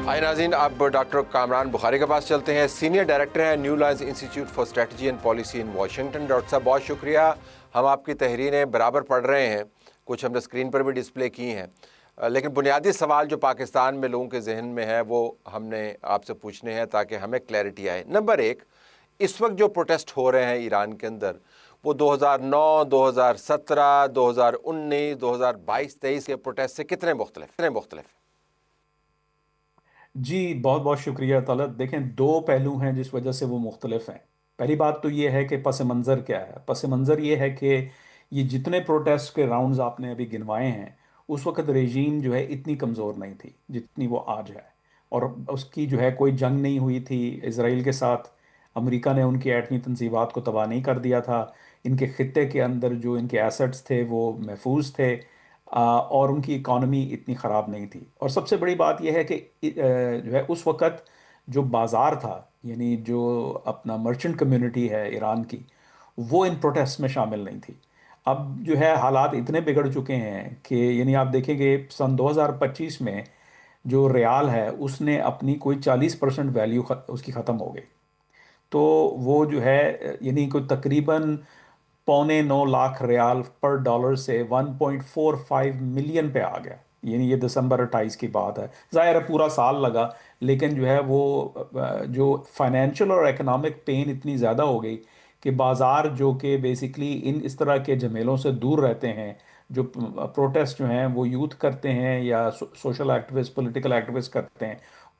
آئے ناظرین، اب ڈاکٹر کامران بخاری کے پاس چلتے ہیں. سینئر ڈائریکٹر ہیں new lines institute for strategy and policy in Washington. Doctor صاحب بہت شکریہ. ہم آپ کی تحریریں برابر پڑھ رہے ہیں، کچھ ہم نے اسکرین پر بھی ڈسپلے کی ہیں، لیکن بنیادی سوال جو پاکستان میں لوگوں کے ذہن میں ہے وہ ہم نے آپ سے پوچھنے ہیں تاکہ ہمیں کلیئرٹی آئے. نمبر ایک، اس وقت جو پروٹیسٹ ہو رہے ہیں ایران کے اندر، وہ 2009، 2017، 2019، 2022، 23 کے پروٹیسٹ سے کتنے مختلف ہیں؟ جی بہت بہت شکریہ طلعت. دیکھیں، دو پہلو ہیں جس وجہ سے وہ مختلف ہیں. پہلی بات تو یہ ہے کہ پس منظر کیا ہے. پس منظر یہ ہے کہ یہ جتنے پروٹیسٹ کے راؤنڈز آپ نے ابھی گنوائے ہیں، اس وقت رژیم جو ہے اتنی کمزور نہیں تھی جتنی وہ آج ہے. اور اس کی جو ہے کوئی جنگ نہیں ہوئی تھی اسرائیل کے ساتھ. امریکہ نے ان کی ایٹمی تنصیبات کو تباہ نہیں کر دیا تھا. ان کے خطے کے اندر جو ان کے ایسٹس تھے وہ محفوظ تھے. اور ان کی اکانومی اتنی خراب نہیں تھی. اور سب سے بڑی بات یہ ہے کہ جو ہے اس وقت جو بازار تھا، یعنی جو اپنا مرچنٹ کمیونٹی ہے ایران کی، وہ ان پروٹیسٹ میں شامل نہیں تھی. اب جو ہے حالات اتنے بگڑ چکے ہیں کہ یعنی آپ دیکھیں گے سن 2025 میں جو ریال ہے اس نے اپنی کوئی 40% ویلیو اس کی ختم ہو گئی. تو وہ جو ہے یعنی کوئی تقریباً 9.25 لاکھ ریال پر ڈالر سے 1.45 ملین پہ آ گیا. یعنی یہ دسمبر 28 کی بات ہے. ظاہر ہے پورا سال لگا، لیکن جو ہے وہ جو فائنینشیل اور اکنامک پین اتنی زیادہ ہو گئی کہ بازار جو کہ بیسیکلی اس طرح کے جھمیلوں سے دور رہتے ہیں، جو پروٹیسٹ جو ہیں وہ یوتھ کرتے ہیں یا سوشل ایکٹیوسٹ پولیٹیکل ایکٹیوسٹ کرتے ہیں،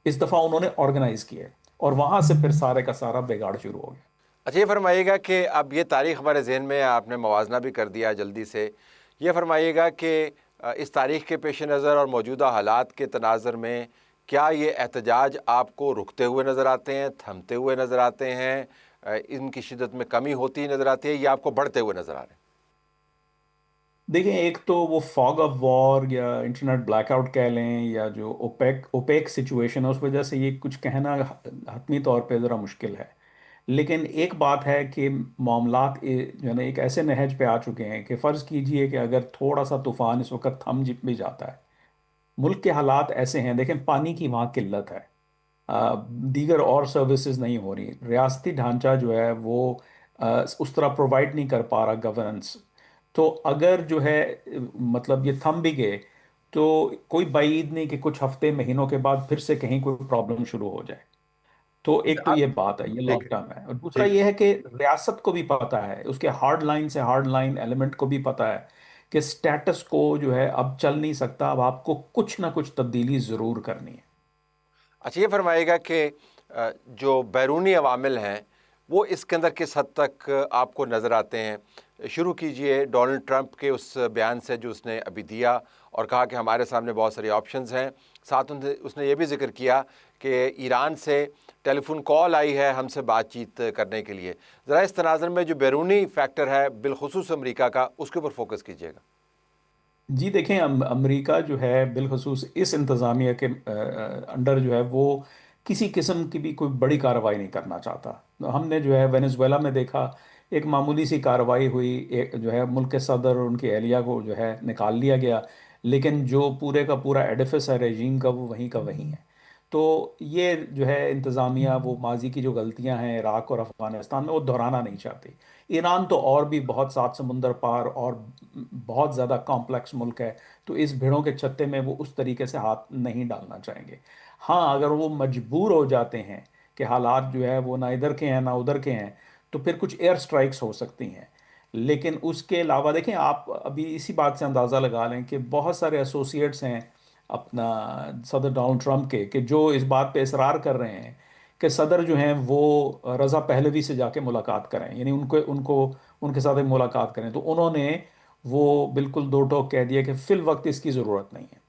اس دفعہ انہوں نے آرگنائز کیے اور وہاں سے پھر سارے کا سارا بگاڑ شروع ہو گیا. اچھا، یہ فرمائیے گا کہ اب یہ تاریخ ہمارے ذہن میں آپ نے موازنہ بھی کر دیا جلدی سے. یہ فرمائیے گا کہ اس تاریخ کے پیش نظر اور موجودہ حالات کے تناظر میں کیا یہ احتجاج آپ کو رکتے ہوئے نظر آتے ہیں، تھمتے ہوئے نظر آتے ہیں، ان کی شدت میں کمی ہوتی نظر آتی ہے، یا آپ کو بڑھتے ہوئے نظر آ رہے ہیں؟ دیکھیں، ایک تو وہ فاگ آف وار یا انٹرنیٹ بلیک آؤٹ کہہ لیں یا جو اوپیک سچویشن ہے، اس وجہ سے یہ کچھ کہنا حتمی طور پہ ذرا مشکل ہے. لیکن ایک بات ہے کہ معاملات جو ہے نا ایک ایسے نہج پہ آ چکے ہیں کہ فرض کیجئے کہ اگر تھوڑا سا طوفان اس وقت تھم بھی جاتا ہے. ملک کے حالات ایسے ہیں، دیکھیں پانی کی وہاں قلت ہے. دیگر اور سروسز نہیں ہو رہی. ریاستی ڈھانچہ جو ہے وہ اس طرح پرووائڈ نہیں کر پا رہا گورننس. تو اگر جو ہے مطلب یہ تھم بھی گئے تو کوئی بعید نہیں کہ کچھ ہفتے مہینوں کے بعد پھر سے کہیں کوئی پرابلم شروع ہو جائے. تو ایک تو آپ یہ بات ہے، یہ ٹھیک لانگ ہے. ٹرم ہے. اور دوسرا ٹھیک. یہ ہے کہ ریاست کو بھی پتا ہے، اس کے ہارڈ لائن سے ہارڈ لائن ایلیمنٹ کو بھی پتا ہے کہ سٹیٹس کو جو ہے اب چل نہیں سکتا، اب آپ کو کچھ نہ کچھ تبدیلی ضرور کرنی ہے. اچھا، یہ فرمائیے گا کہ جو بیرونی عوامل ہیں وہ اس کے اندر کس حد تک آپ کو نظر آتے ہیں؟ شروع کیجئے ڈونلڈ ٹرمپ کے اس بیان سے جو اس نے ابھی دیا اور کہا کہ ہمارے سامنے بہت ساری آپشنز ہیں. ساتھ اس نے یہ بھی ذکر کیا کہ ایران سے ٹیلی فون کال آئی ہے ہم سے بات چیت کرنے کے لیے. ذرا اس تناظر میں جو بیرونی فیکٹر ہے بالخصوص امریکہ کا، اس کے اوپر فوکس کیجئے گا. جی دیکھیں، امریکہ جو ہے بالخصوص اس انتظامیہ کے انڈر جو ہے وہ کسی قسم کی بھی کوئی بڑی کارروائی نہیں کرنا چاہتا. ہم نے جو ہے وینزویلا میں دیکھا، ایک معمولی سی کارروائی ہوئی، ایک جو ہے ملک کے صدر اور ان کی اہلیہ کو جو ہے نکال لیا گیا، لیکن جو پورے کا پورا ایڈیفس ہے رژیم کا وہ وہیں کا وہیں ہے. تو یہ جو ہے انتظامیہ وہ ماضی کی جو غلطیاں ہیں عراق اور افغانستان میں وہ دہرانا نہیں چاہتی. ایران تو اور بھی بہت سات سمندر پار اور بہت زیادہ کمپلیکس ملک ہے، تو اس بھیڑوں کے چھتے میں وہ اس طریقے سے ہاتھ نہیں ڈالنا چاہیں گے. ہاں اگر وہ مجبور ہو جاتے ہیں کہ حالات جو ہے وہ نہ ادھر کے ہیں نہ ادھر کے ہیں، تو پھر کچھ ایئر سٹرائکس ہو سکتی ہیں. لیکن اس کے علاوہ دیکھیں، آپ ابھی اسی بات سے اندازہ لگا لیں کہ بہت سارے ایسوسیٹس ہیں اپنا صدر ڈونلڈ ٹرمپ کے کہ جو اس بات پہ اصرار کر رہے ہیں کہ صدر جو ہیں وہ رضا پہلوی سے جا کے ملاقات کریں، یعنی ان کے ساتھ ایک ملاقات کریں. تو انہوں نے وہ بالکل دو ٹوک کہہ دیا کہ فی الوقت اس کی ضرورت نہیں ہے.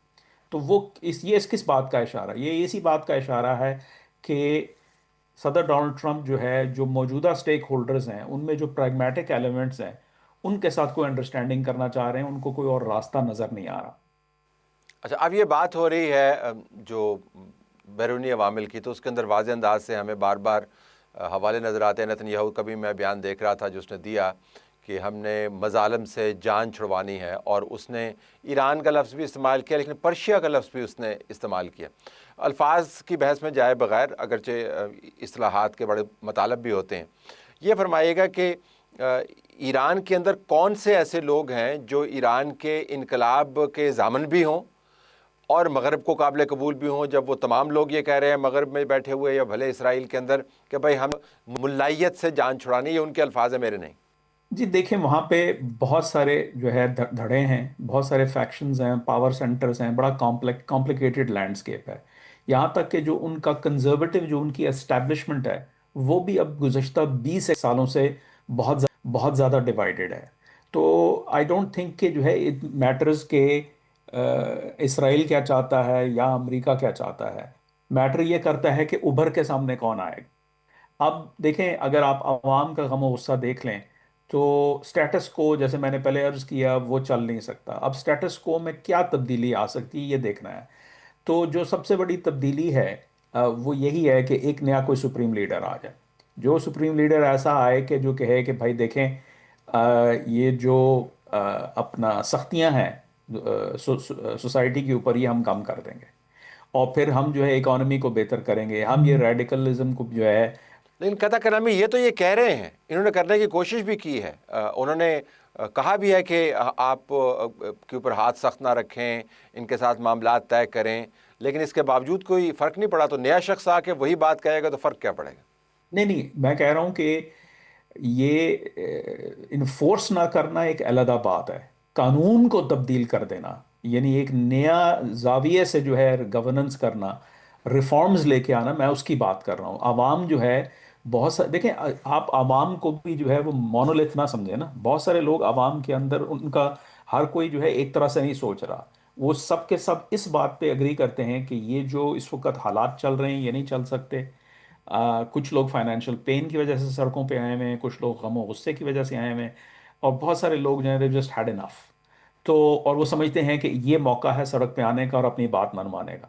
تو وہ اس کس بات کا اشارہ ہے؟ یہ اسی بات کا اشارہ ہے کہ صدر ڈونلڈ ٹرمپ جو ہے جو موجودہ سٹیک ہولڈرز ہیں ان میں جو پریگمیٹک ایلیمنٹس ہیں ان کے ساتھ کوئی انڈرسٹینڈنگ کرنا چاہ رہے ہیں، ان کو کوئی اور راستہ نظر نہیں آ رہا. اچھا، اب یہ بات ہو رہی ہے جو بیرونی عوامل کی، تو اس کے اندر واضح انداز سے ہمیں بار بار حوالے نظر آتے ہیں. نتن یاہو کا بھی میں بیان دیکھ رہا تھا جو اس نے دیا کہ ہم نے مظالم سے جان چھڑوانی ہے، اور اس نے ایران کا لفظ بھی استعمال کیا، لیکن پرشیا کا لفظ بھی اس نے استعمال کیا۔ الفاظ کی بحث میں جائے بغیر، اگرچہ اصطلاحات کے بڑے مطالب بھی ہوتے ہیں، یہ فرمائیے گا کہ ایران کے اندر کون سے ایسے لوگ ہیں جو ایران کے انقلاب کے ضامن بھی ہوں اور مغرب کو قابل قبول بھی ہوں، جب وہ تمام لوگ یہ کہہ رہے ہیں مغرب میں بیٹھے ہوئے یا بھلے اسرائیل کے اندر کہ بھائی ہم ملائیت سے جان چھڑانی، یہ ان کے الفاظ ہیں، میرے نہیں۔ جی دیکھیں، وہاں پہ بہت سارے جو ہے دھڑے ہیں، بہت سارے فیکشنز ہیں، پاور سینٹرز ہیں، بڑا کمپلیکیٹڈ لینڈسکیپ ہے۔ یہاں تک کہ جو ان کا کنزرویٹو، جو ان کی اسٹیبلشمنٹ ہے، وہ بھی اب گزشتہ 20 سالوں سے بہت زیادہ ڈیوائیڈڈ ہے۔ تو آئی ڈونٹ تھنک کہ جو ہے اٹ میٹرز کہ اسرائیل کیا چاہتا ہے یا امریکہ کیا چاہتا ہے۔ میٹر یہ کرتا ہے کہ ابھر کے سامنے کون آئے گا۔ اب دیکھیں، اگر آپ عوام کا غم و غصہ دیکھ لیں تو سٹیٹس کو، جیسے میں نے پہلے عرض کیا، وہ چل نہیں سکتا۔ اب سٹیٹس کو میں کیا تبدیلی آ سکتی ہے، یہ دیکھنا ہے۔ تو جو سب سے بڑی تبدیلی ہے وہ یہی ہے کہ ایک نیا کوئی سپریم لیڈر آ جائے، جو سپریم لیڈر ایسا آئے کہ جو کہے کہ بھائی دیکھیں، یہ جو اپنا سختیاں ہیں سوسائٹی کے اوپر، یہ ہم کم کر دیں گے، اور پھر ہم جو ہے اکانومی کو بہتر کریں گے، ہم یہ ریڈیکلزم کو جو ہے۔ لیکن قطع کلامی یہ تو یہ کہہ رہے ہیں، انہوں نے کرنے کی کوشش بھی کی ہے، انہوں نے کہا بھی ہے کہ آپ کے اوپر ہاتھ سخت نہ رکھیں، ان کے ساتھ معاملات طے کریں، لیکن اس کے باوجود کوئی فرق نہیں پڑا۔ تو نیا شخص آ کے وہی بات کہے گا تو فرق کیا پڑے گا؟ نہیں نہیں، میں کہہ رہا ہوں کہ یہ انفورس نہ کرنا ایک علیحدہ بات ہے، قانون کو تبدیل کر دینا، یعنی ایک نیا زاویے سے جو ہے گورننس کرنا، ریفارمز لے کے آنا، میں اس کی بات کر رہا ہوں۔ عوام جو ہے بہت سارے، دیکھیں آپ عوام کو بھی جو ہے وہ مونولتھ نہ سمجھیں نا، بہت سارے لوگ عوام کے اندر، ان کا ہر کوئی جو ہے ایک طرح سے نہیں سوچ رہا، وہ سب کے سب اس بات پہ اگری کرتے ہیں کہ یہ جو اس وقت حالات چل رہے ہیں یہ نہیں چل سکتے۔ کچھ لوگ فائنینشیل پین کی وجہ سے سڑکوں پہ آئے ہوئے ہیں، کچھ لوگ غم و غصے کی وجہ سے آئے ہوئے ہیں، اور بہت سارے لوگ جو ہیں they just had enough۔ تو اور وہ سمجھتے ہیں کہ یہ موقع ہے سڑک پہ آنے کا اور اپنی بات منوانے کا۔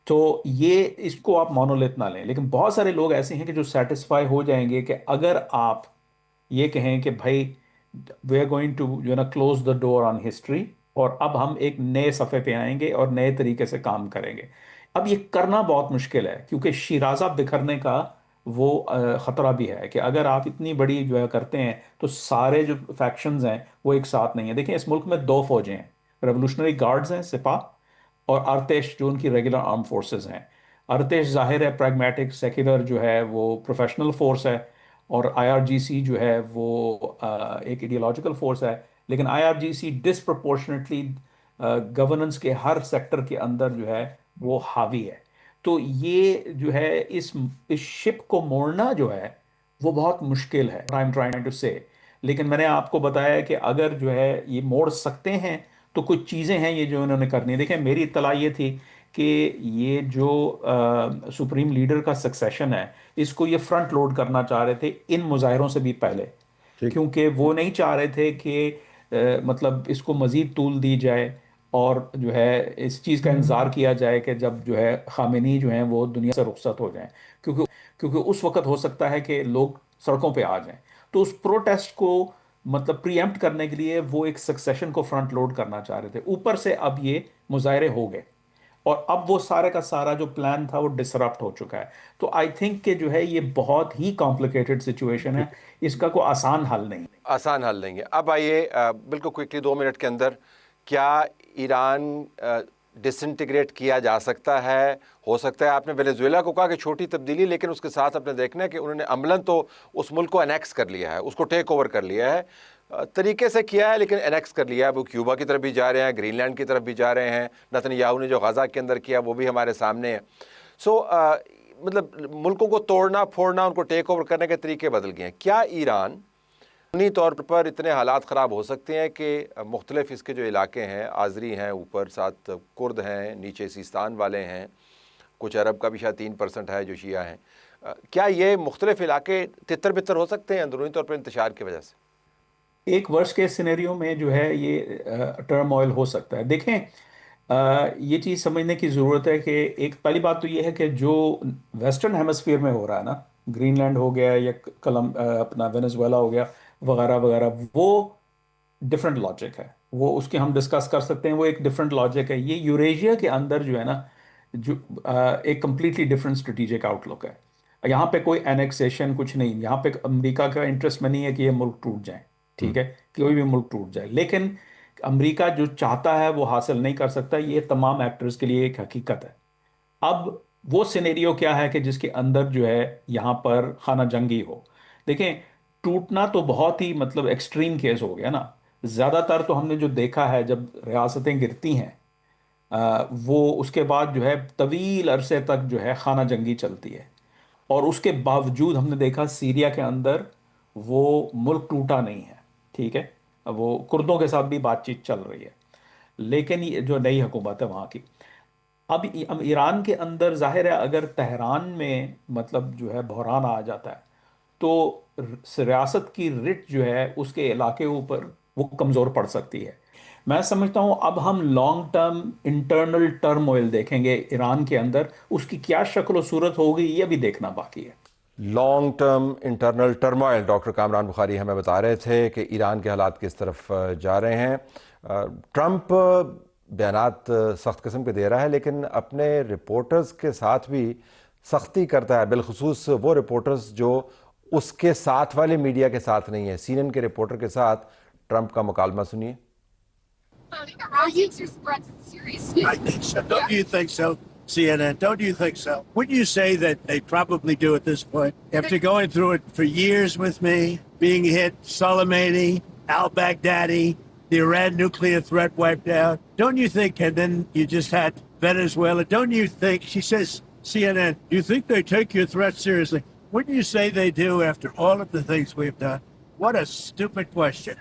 تو یہ، اس کو آپ مونولیت نہ لیں، لیکن بہت سارے لوگ ایسے ہیں کہ جو سیٹسفائی ہو جائیں گے کہ اگر آپ یہ کہیں کہ بھائی وی آر گوئنگ ٹو جو ہے نا close the door on history, اور اب ہم ایک نئے صفحے پہ آئیں گے اور نئے طریقے سے کام کریں گے۔ اب یہ کرنا بہت مشکل ہے، کیونکہ شیرازہ بکھرنے کا وہ خطرہ بھی ہے کہ اگر آپ اتنی بڑی جو ہے کرتے ہیں تو سارے جو فیکشنز ہیں وہ ایک ساتھ نہیں ہیں۔ دیکھیں، اس ملک میں دو فوجیں ہیں، ریولوشنری گارڈز ہیں سپاہ، اور ارتش جو ان کی ریگولر آرم فورسز ہیں۔ ارتش ظاہر ہے پریگمیٹک سیکولر جو ہے وہ پروفیشنل فورس ہے، اور آئی آر جی سی جو ہے وہ ایک ایڈیولوجیکل فورس ہے، لیکن I R G C disproportionately governance کے ہر سیکٹر کے اندر جو ہے وہ حاوی ہے۔ تو یہ جو ہے اس شپ کو موڑنا جو ہے وہ بہت مشکل ہے، I'm trying to say۔ لیکن میں نے آپ کو بتایا کہ اگر جو ہے یہ موڑ سکتے ہیں تو کچھ چیزیں ہیں یہ جو انہوں نے کرنی ہے۔ دیکھیں، میری اطلاع یہ تھی کہ یہ جو سپریم لیڈر کا سکسیشن ہے، اس کو یہ فرنٹ لوڈ کرنا چاہ رہے تھے ان مظاہروں سے بھی پہلے، ٹھیک۔ کیونکہ وہ نہیں چاہ رہے تھے کہ مطلب اس کو مزید طول دی جائے، اور جو ہے اس چیز کا انتظار کیا جائے کہ جب جو ہے خامنئی جو ہیں وہ دنیا سے رخصت ہو جائیں، کیونکہ اس وقت ہو سکتا ہے کہ لوگ سڑکوں پہ آ جائیں۔ تو اس پروٹیسٹ کو مطلب پری ایمپٹ کرنے کے لیے وہ ایک سکسیشن کو فرنٹ لوڈ کرنا چاہ رہے تھے۔ اوپر سے اب یہ مظاہرے ہو گئے، اور اب وہ سارے کا سارا جو پلان تھا وہ ڈسرپٹ ہو چکا ہے۔ تو آئی تھنک کہ جو ہے یہ بہت ہی کمپلیکیٹڈ سچویشن ہے، اس کا کوئی آسان حل نہیں۔ آسان حل لیں گے۔ اب آئیے بالکل کوئکلی 2 منٹ کے اندر، کیا ایران ڈس انٹیگریٹ کیا جا سکتا ہے؟ ہو سکتا ہے، آپ نے وینیزویلا کو کہا کہ چھوٹی تبدیلی، لیکن اس کے ساتھ آپ نے دیکھنا ہے کہ انہوں نے عملاً تو اس ملک کو انیکس کر لیا ہے، اس کو ٹیک اوور کر لیا ہے، طریقے سے کیا ہے لیکن انیکس کر لیا ہے۔ وہ کیوبا کی طرف بھی جا رہے ہیں، گرین لینڈ کی طرف بھی جا رہے ہیں، نتن یاہو نے جو غزہ کے اندر کیا وہ بھی ہمارے سامنے ہے۔ سو مطلب ملکوں کو توڑنا پھوڑنا، ان کو ٹیک اوور کرنے کے طریقے بدل گئے ہیں۔ کیا ایران عمومی طور پر اتنے حالات خراب ہو سکتے ہیں کہ مختلف اس کے جو علاقے ہیں، آذری ہیں، اوپر ساتھ کرد ہیں، نیچے سیستان والے ہیں، کچھ عرب کا بھی شاید 3% ہے جو شیعہ ہیں، کیا یہ مختلف علاقے تتر بتر ہو سکتے ہیں اندرونی طور پر انتشار کی وجہ سے؟ ایک ورس کے سینیریو میں جو ہے یہ ٹرم آئل ہو سکتا ہے۔ دیکھیں، یہ چیز سمجھنے کی ضرورت ہے کہ ایک پہلی بات تو یہ ہے کہ جو ویسٹرن ہیمسفیئر میں ہو رہا ہے نا، گرین لینڈ ہو گیا یا اپنا وینیزویلا ہو گیا، وغیرہ وغیرہ، وہ ڈفرینٹ لاجک ہے، وہ اس کی ہم ڈسکس کر سکتے ہیں، وہ ایک ڈفرینٹ لاجک ہے. یہ یوریشیا کے اندر جو ہے نا، جو ایک کمپلیٹلی ڈفرینٹ اسٹریٹجک آؤٹ لک ہے. یہاں پہ کوئی اینیکسیشن کچھ نہیں، یہاں پہ امریکہ کا انٹرسٹ میں نہیں ہے کہ یہ ملک ٹوٹ جائیں، ٹھیک ہے، کہ کوئی بھی ملک ٹوٹ جائے، لیکن امریکہ جو چاہتا ہے وہ حاصل نہیں کر سکتا، یہ تمام ایکٹرز کے لیے ایک حقیقت ہے. اب وہ سینیریو کیا ہے کہ جس کے اندر جو ہے یہاں پر خانہ جنگی ہو. دیکھیں، ٹوٹنا تو بہت ہی مطلب ایکسٹریم کیس ہو گیا نا. زیادہ تر تو ہم نے جو دیکھا ہے جب ریاستیں گرتی ہیں، وہ اس کے بعد جو ہے طویل عرصے تک جو ہے خانہ جنگی چلتی ہے. اور اس کے باوجود ہم نے دیکھا سیریا کے اندر وہ ملک ٹوٹا نہیں ہے، ٹھیک ہے. وہ کردوں کے ساتھ بھی بات چیت چل رہی ہے، لیکن یہ جو نئی حکومت ہے وہاں کی. اب ایران کے اندر ظاہر ہے اگر تہران میں مطلب جو ہے بحران آ جاتا ہے تو ریاست کی رٹ جو ہے اس کے علاقے اوپر وہ کمزور پڑ سکتی ہے. میں سمجھتا ہوں اب ہم لانگ ٹرم انٹرنل ٹرموئل دیکھیں گے ایران کے اندر، اس کی کیا شکل و صورت ہوگی یہ بھی دیکھنا باقی ہے. Long term internal turmoil, doctor Kamran Bukhari ہمیں بتا رہے تھے کہ ایران کے حالات کس طرف جا رہے ہیں. ٹرمپ بیانات سخت قسم کے دے رہا ہے، لیکن اپنے رپورٹرز کے ساتھ بھی سختی کرتا ہے، بالخصوص وہ رپورٹرز جو اس کے ساتھ والے میڈیا کے ساتھ نہیں ہیں. سی این این کے رپورٹر کے ساتھ ٹرمپ کا مکالمہ سنیے. I think so. Don't you think so, CNN? Don't you think so? Wouldn't you say that they probably do at this point? After going through it for years with me, being hit, Soleimani, al-Baghdadi, the Iran nuclear threat wiped out, don't you think, and then you just had Venezuela, don't you think, she says, CNN, do you think they take your threat seriously? Wouldn't you say they do after all of the things we've done? What a stupid question.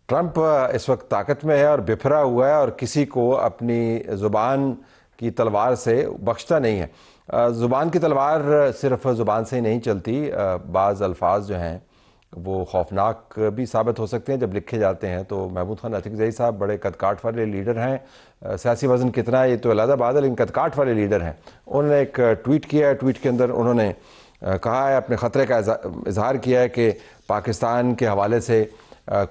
Trump اس وقت طاقت میں ہے اور بپھرا ہوا ہے اور کسی کو اپنی زبان کی تلوار سے بخشتا نہیں ہے. زبان کی تلوار صرف زبان سے ہی نہیں چلتی، بعض الفاظ جو ہیں وہ خوفناک بھی ثابت ہو سکتے ہیں جب لکھے جاتے ہیں. تو محمود خان اطیق صاحب بڑے قد کاٹ والے لیڈر ہیں، سیاسی وزن کتنا ہے یہ تو علیحدہ بات ہے، لیکن قد کاٹ والے لیڈر ہیں. انہوں نے ایک ٹویٹ کیا ہے، ٹویٹ کے اندر انہوں نے کہا ہے، اپنے خطرے کا اظہار کیا ہے کہ پاکستان کے حوالے سے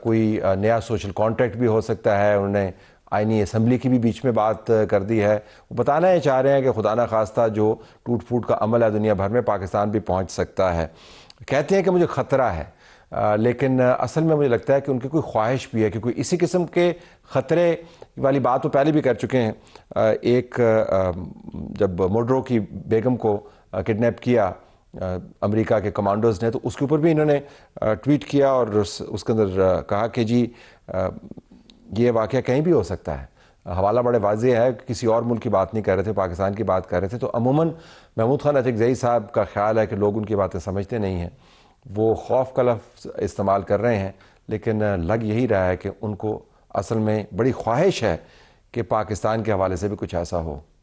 کوئی نیا سوشل کانٹریکٹ بھی ہو سکتا ہے. انہوں نے آئینی اسمبلی کی بھی بیچ میں بات کر دی ہے. وہ بتانا یہ چاہ رہے ہیں کہ خدا نخواستہ جو ٹوٹ پھوٹ کا عمل ہے دنیا بھر میں پاکستان بھی پہنچ سکتا ہے. کہتے ہیں کہ مجھے خطرہ ہے، لیکن اصل میں مجھے لگتا ہے کہ ان کی کوئی خواہش بھی ہے کہ کوئی اسی قسم کے خطرے والی بات وہ پہلے بھی کر چکے ہیں. ایک جب موڈرو کی بیگم کو کڈنیپ کیا امریکہ کے کمانڈوز نے، تو اس کے اوپر بھی انہوں نے ٹویٹ کیا اور اس کے اندر کہا کہ جی یہ واقعہ کہیں بھی ہو سکتا ہے. حوالہ بڑے واضح ہے، کسی اور ملک کی بات نہیں کر رہے تھے، پاکستان کی بات کر رہے تھے. تو عموماً محمود خان اطیق صاحب کا خیال ہے کہ لوگ ان کی باتیں سمجھتے نہیں ہیں، وہ خوف کا لفظ استعمال کر رہے ہیں، لیکن لگ یہی رہا ہے کہ ان کو اصل میں بڑی خواہش ہے کہ پاکستان کے حوالے سے بھی کچھ ایسا ہو.